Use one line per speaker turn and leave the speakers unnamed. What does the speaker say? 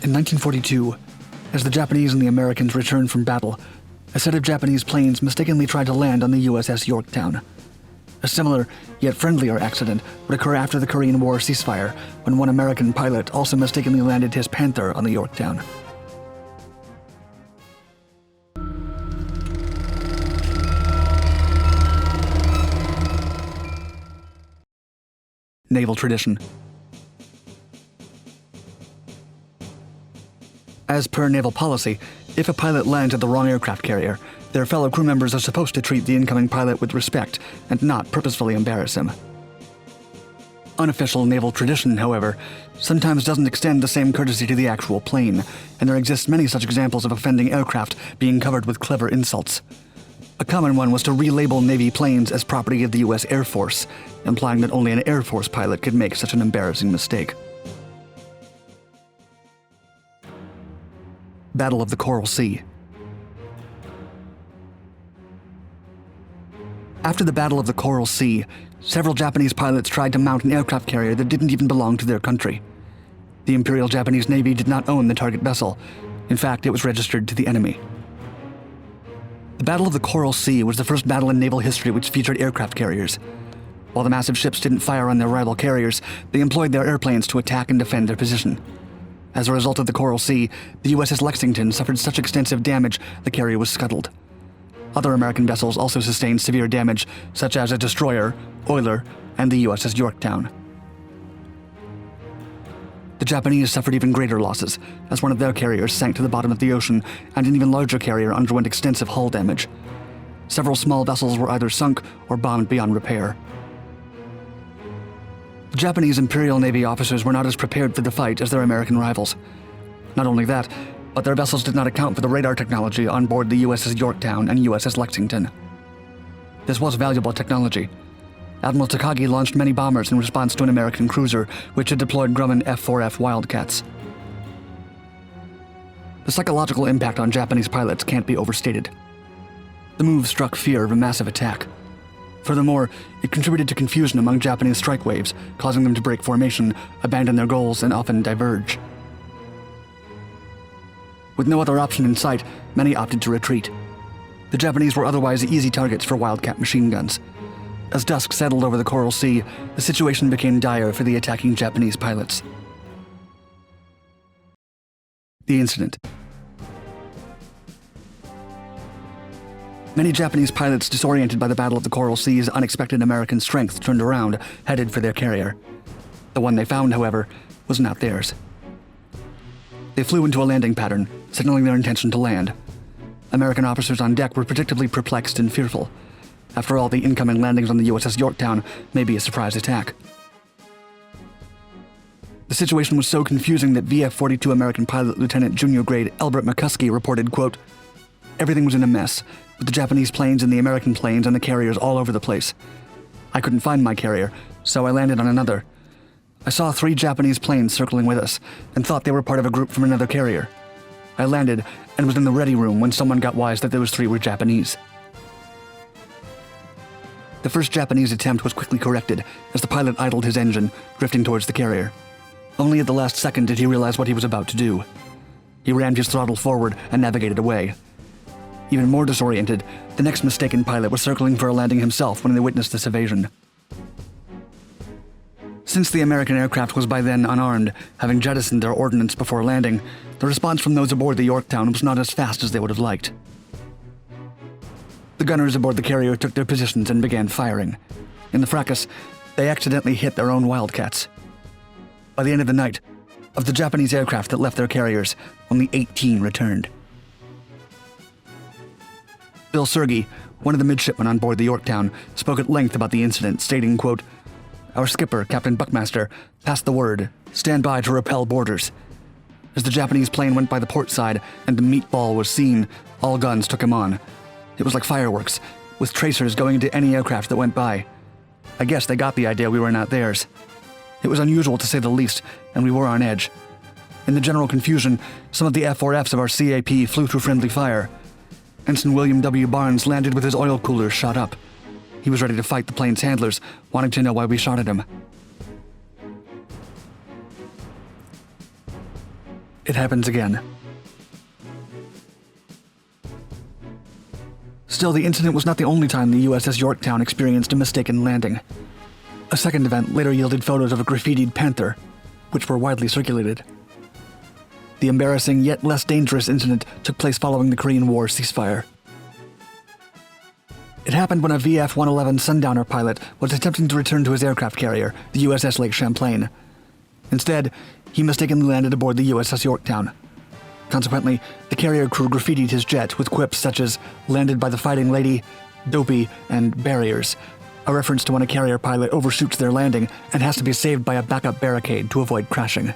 In 1942, as the Japanese and the Americans returned from battle, a set of Japanese planes mistakenly tried to land on the USS Yorktown. A similar, yet friendlier accident would occur after the Korean War ceasefire, when one American pilot also mistakenly landed his Panther on the Yorktown. Naval Tradition. As per naval policy, if a pilot lands at the wrong aircraft carrier, their fellow crew members are supposed to treat the incoming pilot with respect and not purposefully embarrass him. Unofficial naval tradition, however, sometimes doesn't extend the same courtesy to the actual plane, and there exist many such examples of offending aircraft being covered with clever insults. A common one was to relabel Navy planes as property of the U.S. Air Force, implying that only an Air Force pilot could make such an embarrassing mistake. Battle of the Coral Sea. After the Battle of the Coral Sea, several Japanese pilots tried to mount an aircraft carrier that didn't even belong to their country. The Imperial Japanese Navy did not own the target vessel. In fact, it was registered to the enemy. The Battle of the Coral Sea was the first battle in naval history which featured aircraft carriers. While the massive ships didn't fire on their rival carriers, they employed their airplanes to attack and defend their position. As a result of the Coral Sea, the USS Lexington suffered such extensive damage the carrier was scuttled. Other American vessels also sustained severe damage, such as a destroyer, oiler, and the USS Yorktown. The Japanese suffered even greater losses, as one of their carriers sank to the bottom of the ocean, and an even larger carrier underwent extensive hull damage. Several small vessels were either sunk or bombed beyond repair. The Japanese Imperial Navy officers were not as prepared for the fight as their American rivals. Not only that, but their vessels did not account for the radar technology on board the USS Yorktown and USS Lexington. This was valuable technology. Admiral Takagi launched many bombers in response to an American cruiser, which had deployed Grumman F-4F Wildcats. The psychological impact on Japanese pilots can't be overstated. The move struck fear of a massive attack. Furthermore, it contributed to confusion among Japanese strike waves, causing them to break formation, abandon their goals, and often diverge. With no other option in sight, many opted to retreat. The Japanese were otherwise easy targets for Wildcat machine guns. As dusk settled over the Coral Sea, the situation became dire for the attacking Japanese pilots. The incident. Many Japanese pilots, disoriented by the Battle of the Coral Sea's unexpected American strength, turned around, headed for their carrier. The one they found, however, was not theirs. They flew into a landing pattern, signaling their intention to land. American officers on deck were predictably perplexed and fearful. After all, the incoming landings on the USS Yorktown may be a surprise attack. The situation was so confusing that VF-42 American pilot Lieutenant Junior Grade Elbert McCuskey reported, quote, "Everything was in a mess, with the Japanese planes and the American planes and the carriers all over the place. I couldn't find my carrier, so I landed on another. I saw 3 Japanese planes circling with us and thought they were part of a group from another carrier. I landed and was in the ready room when someone got wise that those 3 were Japanese." The first Japanese attempt was quickly corrected as the pilot idled his engine, drifting towards the carrier. Only at the last second did he realize what he was about to do. He rammed his throttle forward and navigated away. Even more disoriented, the next mistaken pilot was circling for a landing himself when they witnessed this evasion. Since the American aircraft was by then unarmed, having jettisoned their ordnance before landing, the response from those aboard the Yorktown was not as fast as they would have liked. The gunners aboard the carrier took their positions and began firing. In the fracas, they accidentally hit their own Wildcats. By the end of the night, of the Japanese aircraft that left their carriers, only 18 returned. Bill Sergey, one of the midshipmen on board the Yorktown, spoke at length about the incident, stating, quote, "Our skipper, Captain Buckmaster, passed the word, 'Stand by to repel boarders.' As the Japanese plane went by the port side and the meatball was seen, all guns took him on. It was like fireworks, with tracers going into any aircraft that went by. I guess they got the idea we were not theirs. It was unusual to say the least, and we were on edge. In the general confusion, some of the F-4Fs of our CAP flew through friendly fire. Ensign William W. Barnes landed with his oil coolers shot up. He was ready to fight the plane's handlers, wanting to know why we shot at him." it happens again. Still, the incident was not the only time the USS Yorktown experienced a mistaken landing. A second event later yielded photos of a graffitied Panther, which were widely circulated. The embarrassing yet less dangerous incident took place following the Korean War ceasefire. It happened when a VF-111 Sundowner pilot was attempting to return to his aircraft carrier, the USS Lake Champlain. Instead, he mistakenly landed aboard the USS Yorktown. Consequently, the carrier crew graffitied his jet with quips such as "landed by the fighting lady," "dopey," and "barriers," a reference to when a carrier pilot overshoots their landing and has to be saved by a backup barricade to avoid crashing.